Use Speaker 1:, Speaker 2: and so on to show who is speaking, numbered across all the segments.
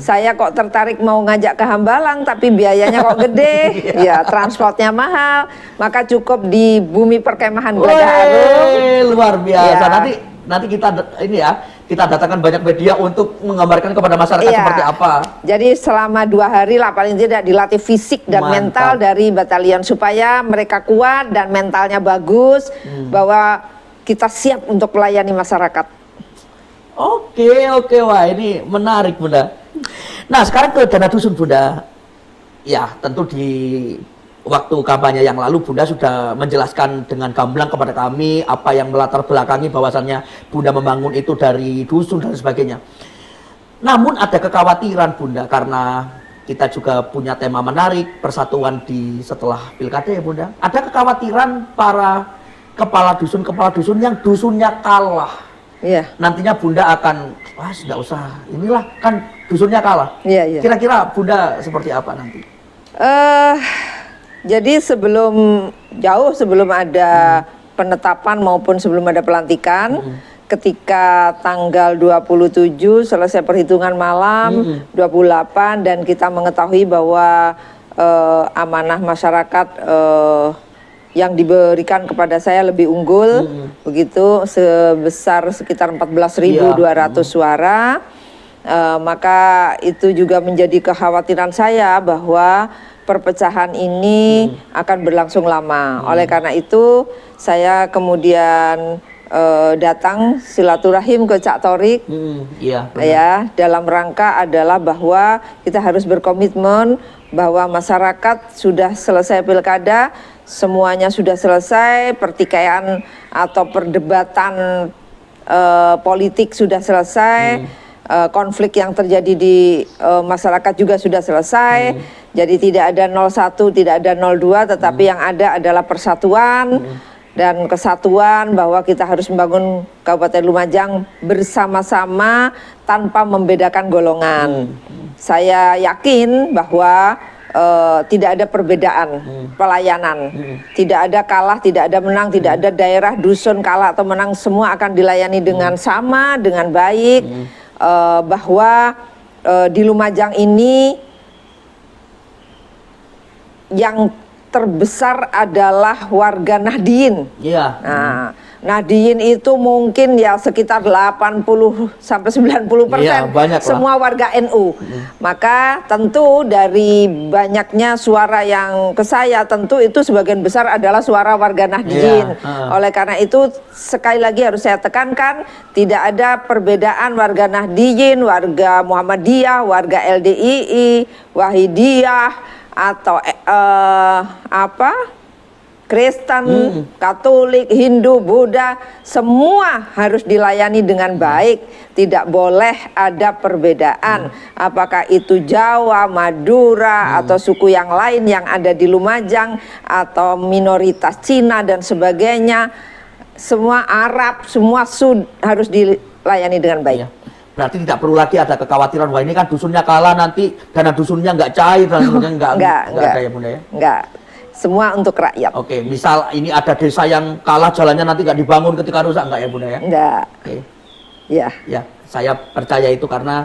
Speaker 1: Saya kok tertarik mau ngajak ke Hambalang, tapi biayanya kok gede, ya transportnya mahal, maka cukup di Bumi Perkemahan Gajah Arum.
Speaker 2: Luar biasa.
Speaker 1: Ya.
Speaker 2: Nanti kita ini ya, kita datangkan banyak media untuk menggambarkan kepada masyarakat seperti apa.
Speaker 1: Jadi selama 2 hari lah paling tidak dilatih fisik dan mental dari batalion supaya mereka kuat dan mentalnya bagus, bahwa kita siap untuk melayani masyarakat.
Speaker 2: Oke, wah ini menarik Bunda. Nah sekarang ke dana dusun Bunda. Ya tentu di waktu kampanye yang lalu Bunda sudah menjelaskan dengan gamblang kepada kami apa yang melatar belakangi bahwasannya Bunda membangun itu dari dusun dan sebagainya. Namun ada kekhawatiran Bunda karena kita juga punya tema menarik, persatuan di setelah pilkada ya Bunda. Ada kekhawatiran para kepala dusun yang dusunnya kalah.
Speaker 1: Iya.
Speaker 2: Nantinya Bunda akan, wah nggak usah, inilah kan dusunnya kalah.
Speaker 1: Iya.
Speaker 2: Kira-kira Bunda seperti apa nanti?
Speaker 1: Jadi jauh sebelum ada penetapan maupun sebelum ada pelantikan, ketika tanggal 27 selesai perhitungan malam, 28 dan kita mengetahui bahwa amanah masyarakat yang diberikan kepada saya lebih unggul, begitu sebesar sekitar 14.200 suara, maka itu juga menjadi kekhawatiran saya bahwa perpecahan ini akan berlangsung lama. Oleh karena itu saya kemudian datang silaturahim ke Cak Torik, ya dalam rangka adalah bahwa kita harus berkomitmen bahwa masyarakat sudah selesai pilkada, semuanya sudah selesai, pertikaian atau perdebatan politik sudah selesai, konflik yang terjadi di masyarakat juga sudah selesai. Jadi tidak ada 01, tidak ada 02, tetapi yang ada adalah persatuan dan kesatuan, bahwa kita harus membangun Kabupaten Lumajang bersama-sama tanpa membedakan golongan. Saya yakin bahwa tidak ada perbedaan pelayanan, tidak ada kalah, tidak ada menang, tidak ada daerah dusun kalah atau menang, semua akan dilayani dengan sama, dengan baik, bahwa di Lumajang ini yang terbesar adalah warga Nahdien. Nah, Nahdien itu mungkin ya sekitar 80 sampai 90%, semua warga NU. Maka tentu dari banyaknya suara yang ke saya, tentu itu sebagian besar adalah suara warga Nahdien. Oleh karena itu sekali lagi harus saya tekankan, tidak ada perbedaan warga Nahdien, warga Muhammadiyah, warga LDII, Wahidiyah, atau Kristen, Katolik, Hindu, Buddha, semua harus dilayani dengan baik. Tidak boleh ada perbedaan. Apakah itu Jawa, Madura, atau suku yang lain yang ada di Lumajang, atau minoritas Cina dan sebagainya, semua Arab, semua harus dilayani dengan baik.
Speaker 2: Berarti tidak perlu lagi ada kekhawatiran, wah ini kan dusunnya kalah, nanti dana dusunnya nggak cair, dan nggak ada ya Bunda ya?
Speaker 1: Enggak, semua untuk rakyat.
Speaker 2: Oke, misal ini ada desa yang kalah, jalannya nanti nggak dibangun ketika rusak, nggak ya Bunda ya?
Speaker 1: Enggak.
Speaker 2: Ya, saya percaya itu karena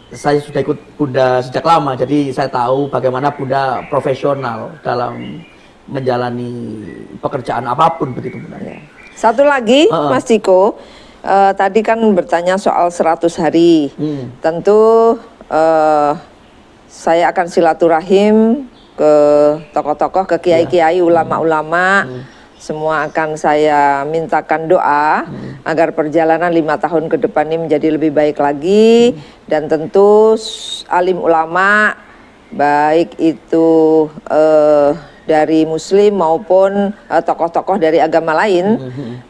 Speaker 2: saya sudah ikut Bunda sejak lama, jadi saya tahu bagaimana Bunda profesional dalam menjalani pekerjaan apapun begitu Bunda.
Speaker 1: Satu lagi Mas Ciko, tadi kan bertanya soal 100 hari. Tentu saya akan silaturahim ke tokoh-tokoh, ke kiai-kiai, ulama-ulama. Semua akan saya mintakan doa agar perjalanan 5 tahun ke depan ini menjadi lebih baik lagi. Dan tentu alim ulama, baik itu dari Muslim maupun tokoh-tokoh dari agama lain,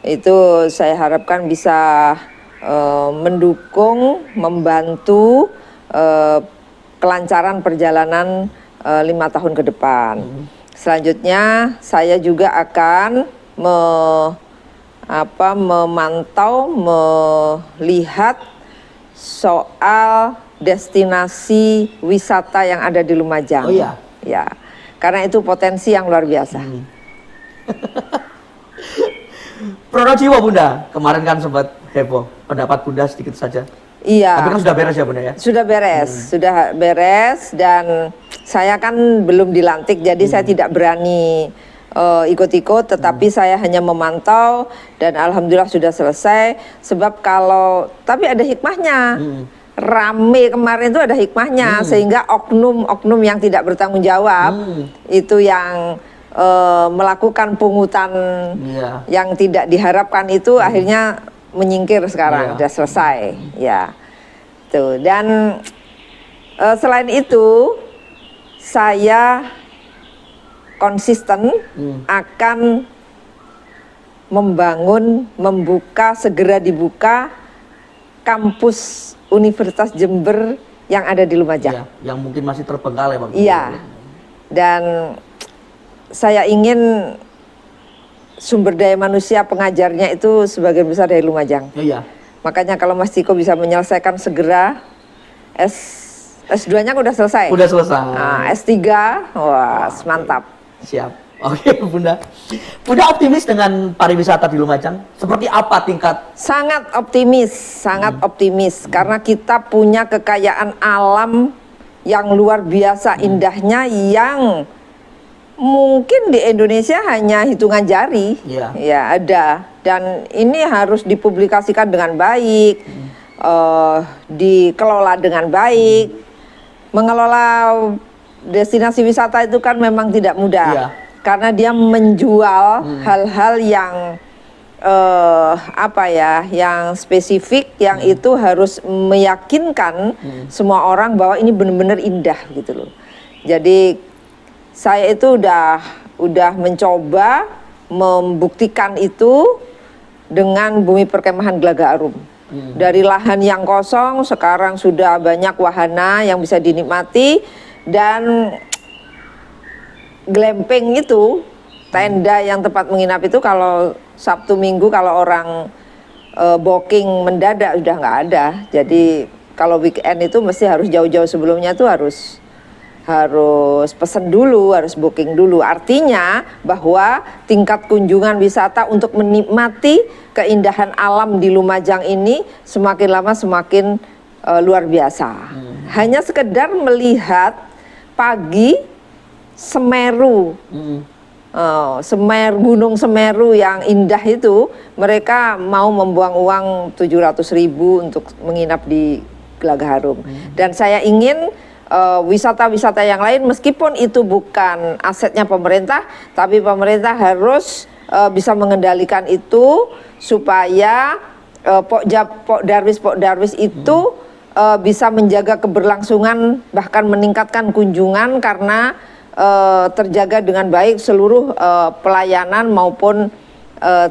Speaker 1: itu saya harapkan bisa mendukung, membantu kelancaran perjalanan 5 tahun ke depan. Selanjutnya saya juga akan memantau, melihat soal destinasi wisata yang ada di Lumajang. Ya. Karena itu potensi yang luar biasa.
Speaker 2: Pronojiwo Bunda, kemarin kan sempat heboh. Pendapat Bunda sedikit saja.
Speaker 1: Iya.
Speaker 2: Tapi kan sudah beres ya Bunda ya?
Speaker 1: Sudah beres, sudah beres, dan saya kan belum dilantik, jadi saya tidak berani ikut-ikut, tetapi saya hanya memantau dan alhamdulillah sudah selesai. Sebab tapi ada hikmahnya. Rame kemarin itu ada hikmahnya, sehingga oknum-oknum yang tidak bertanggung jawab itu yang melakukan pungutan yang tidak diharapkan itu akhirnya menyingkir sekarang, sudah selesai, ya. Tuh. Dan selain itu, saya konsisten akan segera dibuka kampus Universitas Jember yang ada di Lumajang.
Speaker 2: Ya, yang mungkin masih terbengkalai Bang.
Speaker 1: Iya. Dan saya ingin sumber daya manusia pengajarnya itu sebagian besar dari Lumajang.
Speaker 2: Iya. Makanya
Speaker 1: kalau Mas Ciko bisa menyelesaikan segera S2-nya udah selesai.
Speaker 2: Udah selesai.
Speaker 1: Nah, S3, wah, mantap.
Speaker 2: Siap. Oke, Bunda. Bunda optimis dengan pariwisata di Lumajang? Seperti apa tingkat?
Speaker 1: Sangat optimis karena kita punya kekayaan alam yang luar biasa indahnya yang mungkin di Indonesia hanya hitungan jari, ya ada, dan ini harus dipublikasikan dengan baik, dikelola dengan baik. Mengelola destinasi wisata itu kan memang tidak mudah, karena dia menjual hal-hal yang yang spesifik, yang itu harus meyakinkan semua orang bahwa ini benar-benar indah gitu loh. Jadi saya itu udah mencoba membuktikan itu dengan Bumi Perkemahan Glaga Arum. Dari lahan yang kosong sekarang sudah banyak wahana yang bisa dinikmati, dan glamping itu, tenda yang tempat menginap itu kalau Sabtu Minggu kalau orang booking mendadak udah nggak ada. Jadi kalau weekend itu mesti harus jauh-jauh sebelumnya tuh harus pesen dulu, harus booking dulu. Artinya bahwa tingkat kunjungan wisata untuk menikmati keindahan alam di Lumajang ini semakin lama semakin luar biasa. Hanya sekedar melihat pagi Semeru, Gunung Semeru yang indah itu, mereka mau membuang uang 700.000 untuk menginap di Glaga Harum. Dan saya ingin wisata-wisata yang lain, meskipun itu bukan asetnya pemerintah, tapi pemerintah harus bisa mengendalikan itu supaya Pok Darwis itu bisa menjaga keberlangsungan, bahkan meningkatkan kunjungan, karena terjaga dengan baik seluruh pelayanan maupun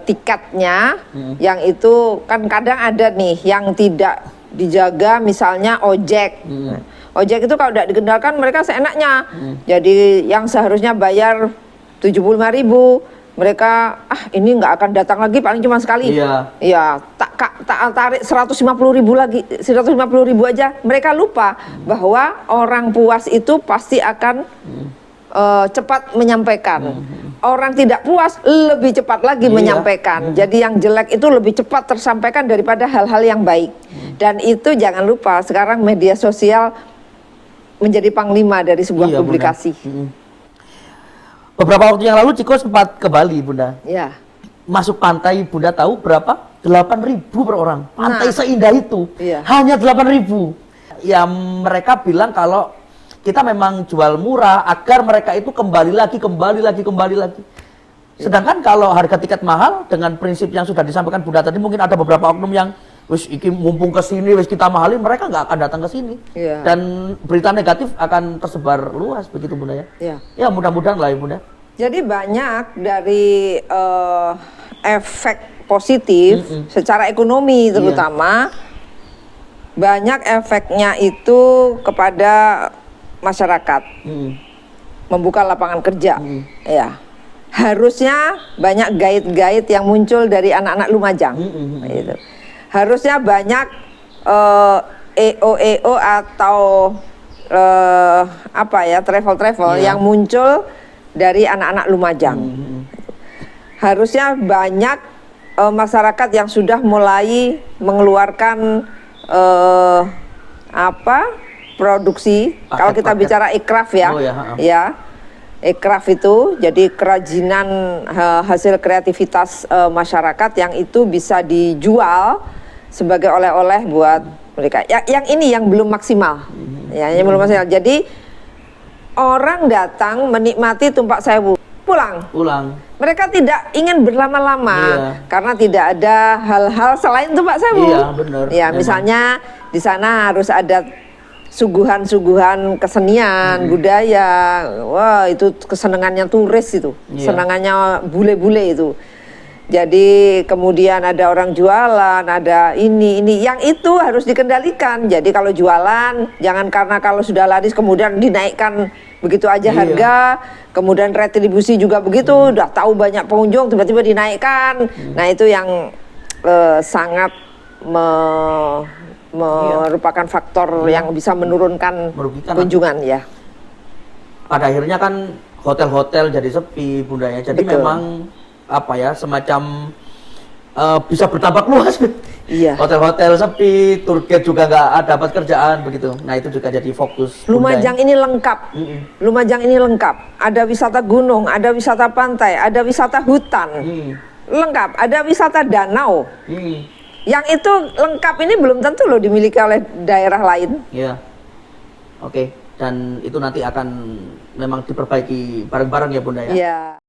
Speaker 1: tiketnya. Yang itu kan kadang ada nih yang tidak dijaga, misalnya ojek. Ojek itu kalau tidak dikendalikan mereka seenaknya. Jadi yang seharusnya bayar 75.000, mereka ini nggak akan datang lagi, paling cuma sekali. Iya, tak tarik 150.000 lagi, 150.000 aja. Mereka lupa bahwa orang puas itu pasti akan cepat menyampaikan. Orang tidak puas lebih cepat lagi menyampaikan. Jadi yang jelek itu lebih cepat tersampaikan daripada hal-hal yang baik. Dan itu jangan lupa, sekarang media sosial menjadi panglima dari sebuah publikasi.
Speaker 2: Beberapa waktu yang lalu Ciko sempat ke Bali, Bunda.
Speaker 1: Ya.
Speaker 2: Masuk pantai, Bunda tahu berapa? 8.000 per orang. Pantai seindah itu. Hanya 8.000. Ya, mereka bilang kalau kita memang jual murah agar mereka itu kembali lagi. Sedangkan kalau harga tiket mahal, dengan prinsip yang sudah disampaikan Bunda tadi, mungkin ada beberapa oknum yang wis iki mumpung ke sini, wis kita mahalin, mereka nggak akan datang ke sini. Dan berita negatif akan tersebar luas, begitu Bunda ya. Ya mudah-mudahan lah ya Bunda.
Speaker 1: Jadi banyak dari efek positif secara ekonomi terutama, banyak efeknya itu kepada masyarakat, membuka lapangan kerja. Ya, harusnya banyak guide-guide yang muncul dari anak-anak Lumajang. Gitu. Harusnya banyak EO atau travel yang muncul dari anak-anak Lumajang. Harusnya banyak masyarakat yang sudah mulai mengeluarkan eh apa produksi. Kalau kita bicara ikraf ya,
Speaker 2: Oh, ya,
Speaker 1: ya ikraf itu jadi kerajinan hasil kreativitas masyarakat yang itu bisa dijual sebagai oleh-oleh buat mereka. Yang ini yang belum maksimal, ya yang belum maksimal. Jadi orang datang menikmati Tumpak Sewu, pulang. Mereka tidak ingin berlama-lama karena tidak ada hal-hal selain Tumpak Sewu.
Speaker 2: Iya, benar.
Speaker 1: Ya, misalnya di sana harus ada suguhan-suguhan kesenian, budaya. Wah, itu kesenangannya turis itu. Senangannya bule-bule itu. Jadi kemudian ada orang jualan, ada ini. Yang itu harus dikendalikan. Jadi kalau jualan, jangan karena kalau sudah laris kemudian dinaikkan begitu aja harga. Kemudian retribusi juga begitu. Udah tahu banyak pengunjung, tiba-tiba dinaikkan. Nah itu yang sangat merupakan faktor yang bisa menurunkan kunjungan ya.
Speaker 2: Pada akhirnya kan hotel-hotel jadi sepi, Bunda ya. Jadi memang apa ya, semacam bisa bertambah luas.
Speaker 1: Iya.
Speaker 2: Hotel-hotel sepi, tour guide juga nggak dapat kerjaan begitu. Nah itu juga jadi fokus.
Speaker 1: Lumajang ini lengkap. Lumajang ini lengkap. Ada wisata gunung, ada wisata pantai, ada wisata hutan. Lengkap. Ada wisata danau. Yang itu lengkap ini belum tentu loh dimiliki oleh daerah lain.
Speaker 2: Iya. Oke. Dan itu nanti akan memang diperbaiki bareng-bareng ya Bunda ya.
Speaker 1: Iya.